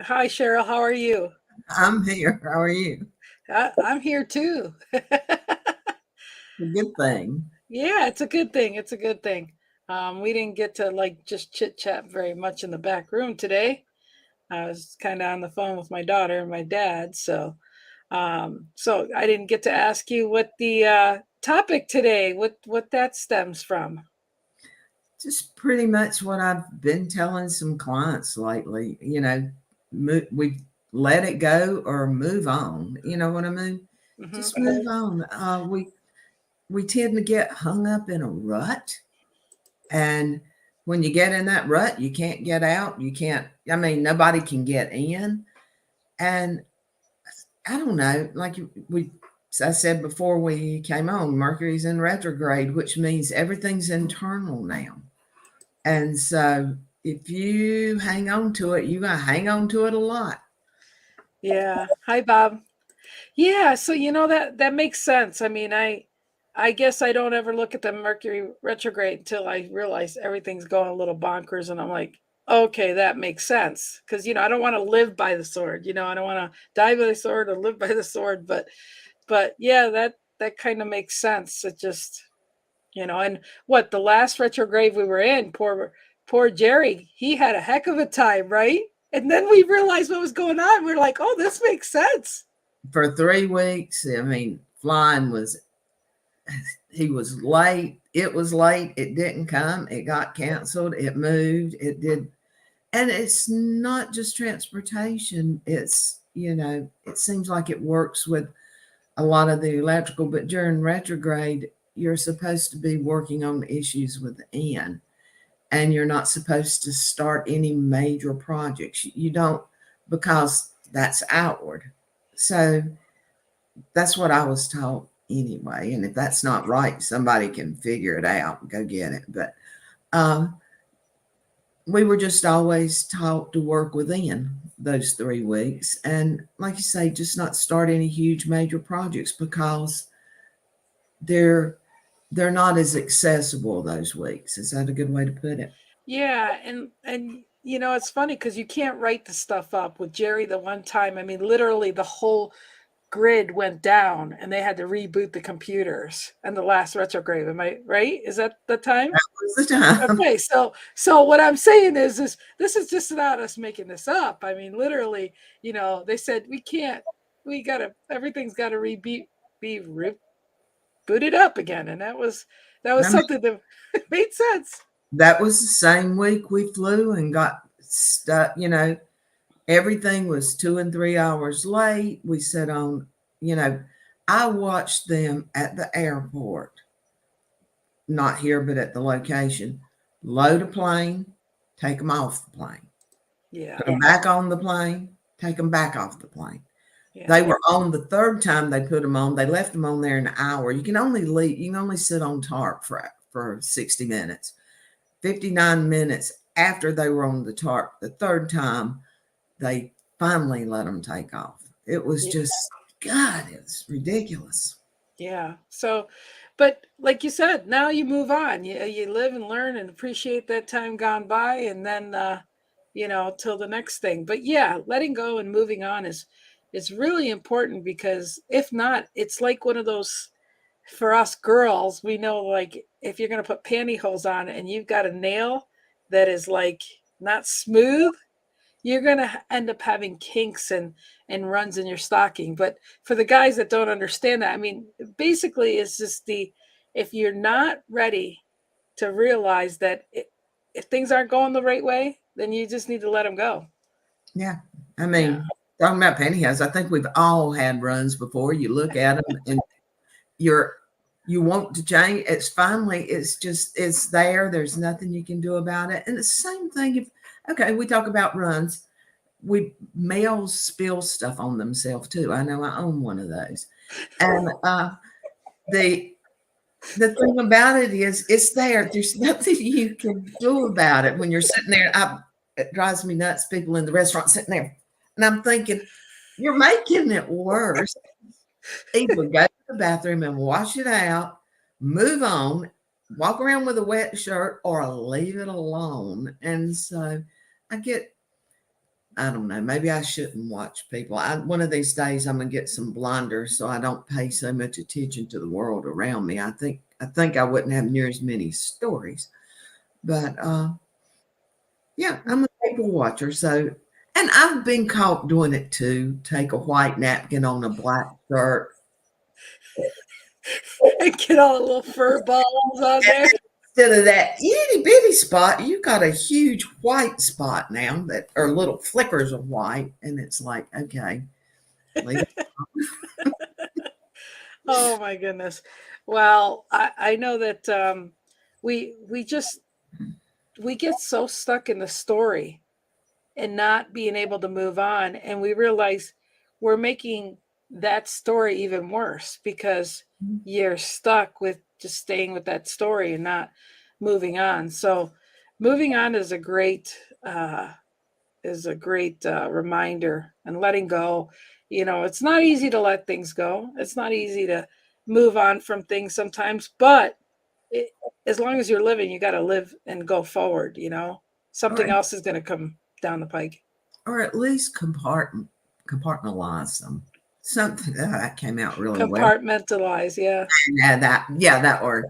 Hi, Cheryl. How are you? I'm here. How are you? I'm here too. A good thing. Yeah, it's a good thing. It's a good thing. We didn't get to like just chit chat very much in the back room today. I was kind of on the phone with my daughter and my dad, so I didn't get to ask you what the topic today, what that stems from. Just pretty much what I've been telling some clients lately. We let it go or move on. You know what I mean? Hmm. Just move on. We tend to get hung up in a rut, and when you get in that rut, you can't get out. You can't. I mean, nobody can get in, and I don't know. I said before we came on, Mercury's in retrograde, which means everything's internal now. And so if you hang on to it, you're going to hang on to it a lot. Yeah. Hi, Bob. Yeah, so that makes sense. I mean, I guess I don't ever look at the Mercury retrograde until I realize everything's going a little bonkers and I'm like, okay, that makes sense. Cuz I don't want to live by the sword. I don't want to die by the sword or live by the sword, but yeah, that kind of makes sense. It just, and what the last retrograde we were in, poor Jerry, he had a heck of a time, right? And then we realized what was going on. We're like, "Oh, this makes sense." For 3 weeks, I mean, flying was, he was late. It was late. It didn't come. It got canceled. It moved. It did. And it's not just transportation. It seems like it works with a lot of the electrical, but during retrograde, you're supposed to be working on issues within, and you're not supposed to start any major projects. You don't, because that's outward. So that's what I was taught anyway. And if that's not right, somebody can figure it out and go get it. But um, we were just always taught to work within those 3 weeks. And like you say, just not start any huge major projects because they're they're not as accessible those weeks. Is that a good way to put it? Yeah, and it's funny because you can't write the stuff up with Jerry the one time. I mean, literally the whole grid went down and they had to reboot the computers and the last retrograde. Am I right? Is that the time? That was the time. Okay, so what I'm saying is this is just not us making this up. I mean, literally, they said we gotta everything's gotta be rebooted up again. And that was I mean, something that made sense. that was the same week we flew and got stuck. Everything was 2 and 3 hours late. We sat on, you know, I watched them at the airport, not here, but at the location, load a plane, take them off the plane, Yeah. put them back on the plane, take them back off the plane. Yeah. They were on the third time they put them on. They left them on there an hour. You can only sit on tarp for 60 minutes. 59 minutes after they were on the tarp, the third time, they finally let them take off. It was just, God, it's ridiculous. Yeah. So, but like you said, now you move on. You live and learn and appreciate that time gone by, and then till the next thing. But yeah, letting go and moving on is really important because if not, it's like one of those for us girls. We know like if you're gonna put pantyhose on and you've got a nail that is like not smooth, you're going to end up having kinks and runs in your stocking. But for the guys that don't understand that, I mean, basically it's just the if you're not ready to realize that if things aren't going the right way, then you just need to let them go. Yeah. I Yeah. mean, talking about pantyhose, I think we've all had runs before. You look at them and you're, you want to change. It's there. There's nothing you can do about it. And the same thing if, okay, we talk about runs. We Males spill stuff on themselves too. I know I own one of those. And the the thing about it is it's there. There's nothing you can do about it when you're sitting there. It drives me nuts. People in the restaurant sitting there, and I'm thinking, you're making it worse. Either go to the bathroom and wash it out, move on, walk around with a wet shirt, or leave it alone. And so I get I don't know. Maybe I shouldn't watch people. One of these days I'm gonna get some blinders so I don't pay so much attention to the world around me. I think I wouldn't have near as many stories. But yeah, I'm a people watcher. So, and I've been caught doing it too. Take a white napkin on a black shirt. And get all the little fur balls on there. Instead of that itty bitty spot, you got a huge white spot now that are little flickers of white, and it's like, okay, leave it. Oh my goodness. Well, I know that we just we get so stuck in the story and not being able to move on, and we realize we're making that story even worse because you're stuck with just staying with that story and not moving on. So moving on is a great reminder, and letting go. It's not easy to let things go. It's not easy to move on from things sometimes, but it, as long as you're living, you got to live and go forward. or Something else is going to come down the pike. or at least compartmentalize them. Something that came out really well. Compartmentalize, yeah. Yeah, that word.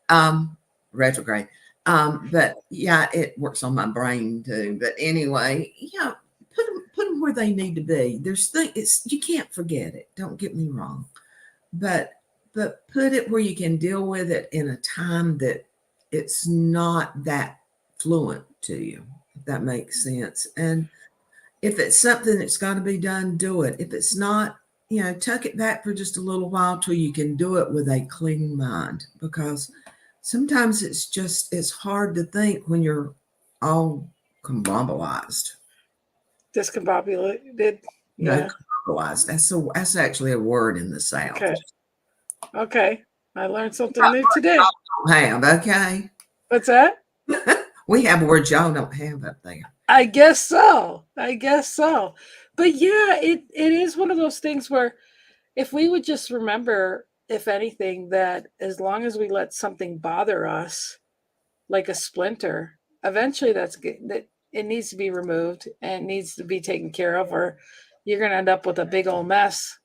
Um, retrograde. But yeah, it works on my brain too. But anyway, yeah, put them where they need to be. It's you can't forget it. Don't get me wrong, but put it where you can deal with it in a time that it's not that fluent to you. If that makes sense. And if it's something that's got to be done, do it. If it's not, tuck it back for just a little while till you can do it with a clean mind. Because sometimes it's hard to think when you're all combobulated. Discombobulated. No, Yeah. combobulated. That's actually a word in the South. Okay. Okay. I learned something new today. Don't have, okay? What's that? We have words y'all don't have up there. I guess so. I guess so. But yeah, it is one of those things where if we would just remember, if anything, that as long as we let something bother us, like a splinter, eventually that it needs to be removed and needs to be taken care of, or you're going to end up with a big old mess,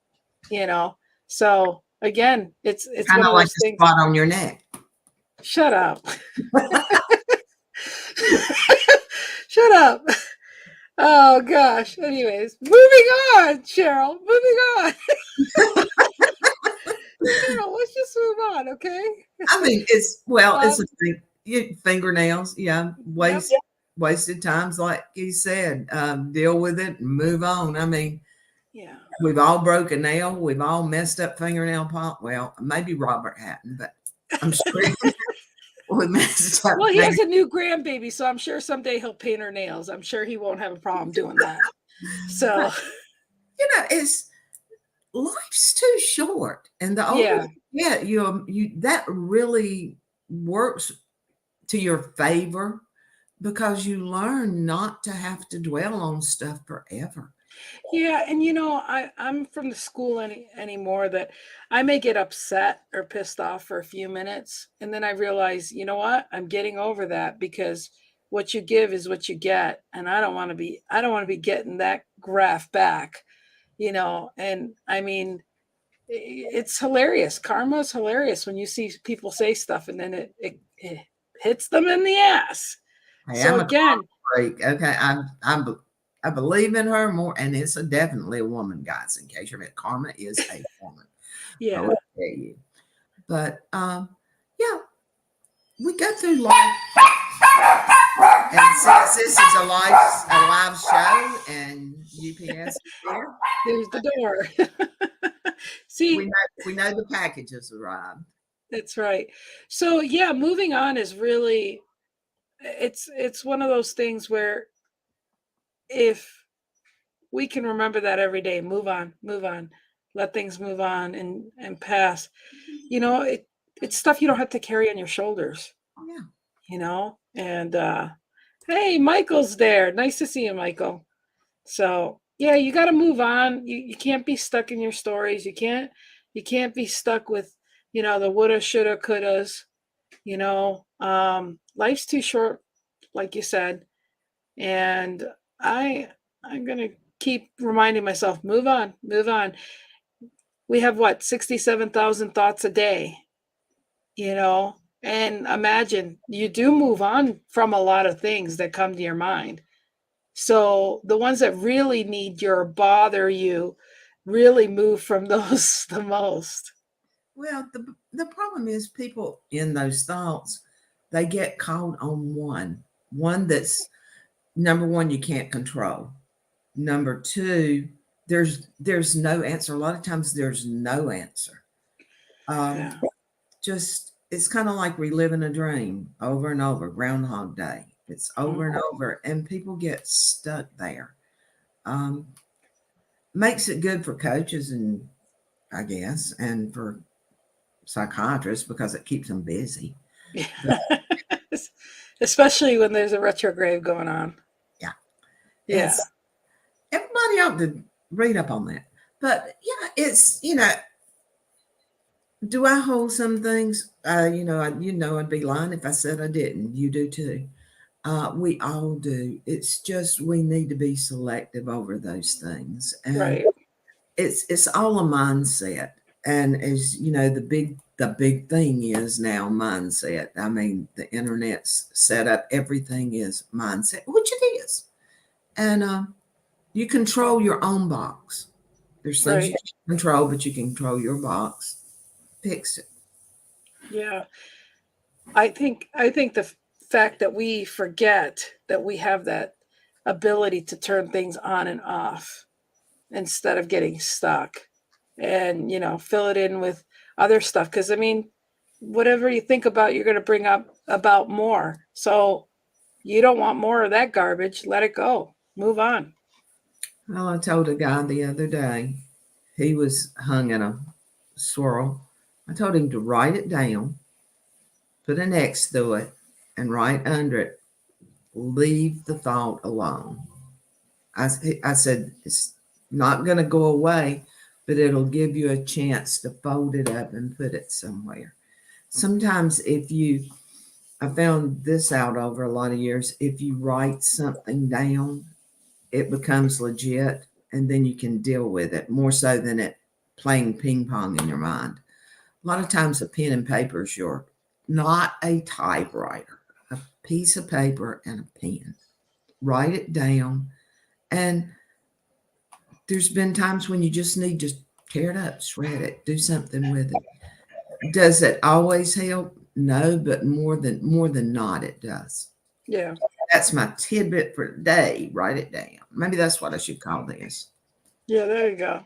you know. So again, it's Kind one of of like those the things. spot on your neck. Shut up. Shut up. Oh gosh. Anyways, moving on, Sheryl. Moving on. Cheryl, let's just move on, okay? I mean, it's Um, a thing. Fingernails, yeah, yep. wasted times, like you said. Deal with it and move on. I mean, Yeah. we've all broke a nail. We've all messed up fingernail polish. Well, maybe Robert hadn't, but I'm sure we messed up. Well, he has a new grandbaby, so I'm sure someday he'll paint her nails. I'm sure he won't have a problem doing that. So, It's life's too short, and the older yeah. you get, you that really works to your favor because you learn not to have to dwell on stuff forever. Yeah, and I'm from the school anymore that I may get upset or pissed off for a few minutes, and then I realize, you know what? I'm getting over that because what you give is what you get, and I don't want to be getting that graph back, and I mean, it's hilarious. Karma is hilarious when you see people say stuff and then it hits them in the ass. Hey, So I'm a again, freak. Okay, I believe in her more, and it's definitely a woman, guys. In case you're met, karma is a woman. I yeah. will tell you. But yeah, we go through life, and since this is a live show, and UPS is here, There's the door. See, we know the packages arrived. that's right. So yeah, moving on is really it's one of those things where if we can remember that every day, move on, let things move on and pass. It's stuff you don't have to carry on your shoulders, Yeah. And hey, Michael's there. Nice to see you, Michael. So yeah, you got to move on. You can't be stuck in your stories. You can't be stuck with the woulda, shoulda, couldas. Life's too short, like you said, and I I'm going to keep reminding myself, move on, move on. We have what, 67,000 thoughts a day, and imagine you do move on from a lot of things that come to your mind. So the ones that really need you or bother you really move from those the most. Well, the problem is people in those thoughts, they get caught on one that's number one you can't control. Number two, there's no answer. A lot of times there's no answer. Um, Yeah. just it's kind of like reliving a dream over and over, Groundhog Day. It's over and over, and people get stuck there. Um, Makes it good for coaches and I guess, and for psychiatrists because it keeps them busy. Yeah. But Especially when there's a retrograde going on. yeah, Yeah. it's everybody ought to read up on that. But yeah, it's do I hold some things? I'd be lying if I said I didn't. You do too. We all do. It's just we need to be selective over those things, and Right. it's all a mindset. And as you know, the big thing is now mindset. I mean, the internet's set up. Everything is mindset, which it is, and you control your own box. There's things you Right. can't control, but you can control your box. Fix it. Yeah. I think the fact that we forget that we have that ability to turn things on and off instead of getting stuck and, fill it in with other stuff. Cause I mean, whatever you think about, you're going to bring up about more. So you don't want more of that garbage. Let it go. Move on. Well, I told a guy the other day, he was hung in a swirl. I told him to write it down, put an X through it, and write under it, leave the thought alone. I said, it's not going to go away, but it'll give you a chance to fold it up and put it somewhere. Sometimes I found this out over a lot of years, if you write something down, it becomes legit and then you can deal with it more so than it playing ping pong in your mind. A lot of times a pen and paper is not a typewriter, a piece of paper and a pen. Write it down. And there's been times when you just need to tear it up, shred it, do something with it. Does it always help? No, but more than not, it does. Yeah. That's my tidbit for today. Write it down. Maybe that's what I should call this. Yeah. There you go.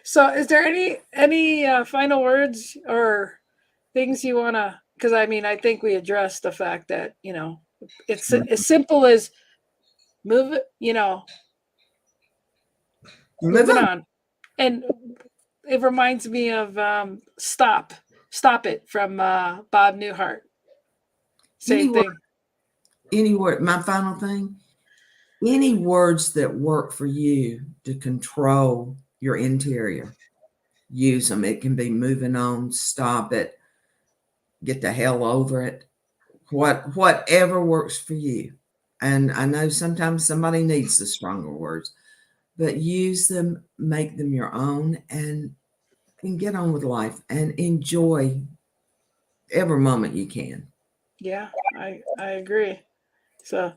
So is there any final words or things you want to, because I mean, I think we addressed the fact that, it's as simple as move it, Move moving on. on. And it reminds me of Stop It from Bob Newhart. Same thing. Any word, my final thing, any words that work for you to control your interior, use them. It can be moving on, stop it, get the hell over it, whatever works for you. And I know sometimes somebody needs the stronger words, but use them, make them your own, and get on with life and enjoy every moment you can. Yeah, I agree. So,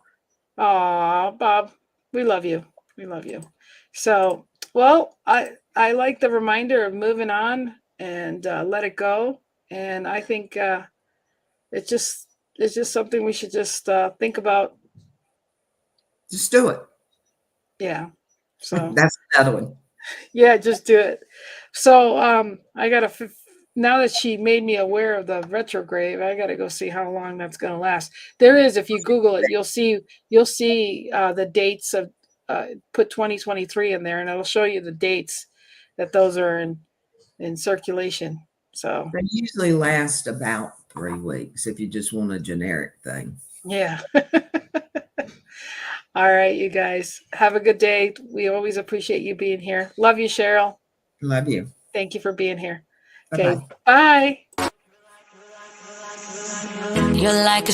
Bob, we love you. We love you. So, well, I like the reminder of moving on and let it go. And I think it's just something we should just think about. Just do it. Yeah. So That's another one. yeah, just do it. So I gotta now that she made me aware of the retrograde, I gotta go see how long that's gonna last. There is, if you Google it, you'll see the dates of put 2023 in there, and it'll show you the dates that those are in circulation. So They usually last about 3 weeks if you just want a generic thing. yeah. All right, you guys have a good day. We always appreciate you being here. Love you, Sheryl. Love you. Thank you for being here. Bye Okay, bye. bye. You're like a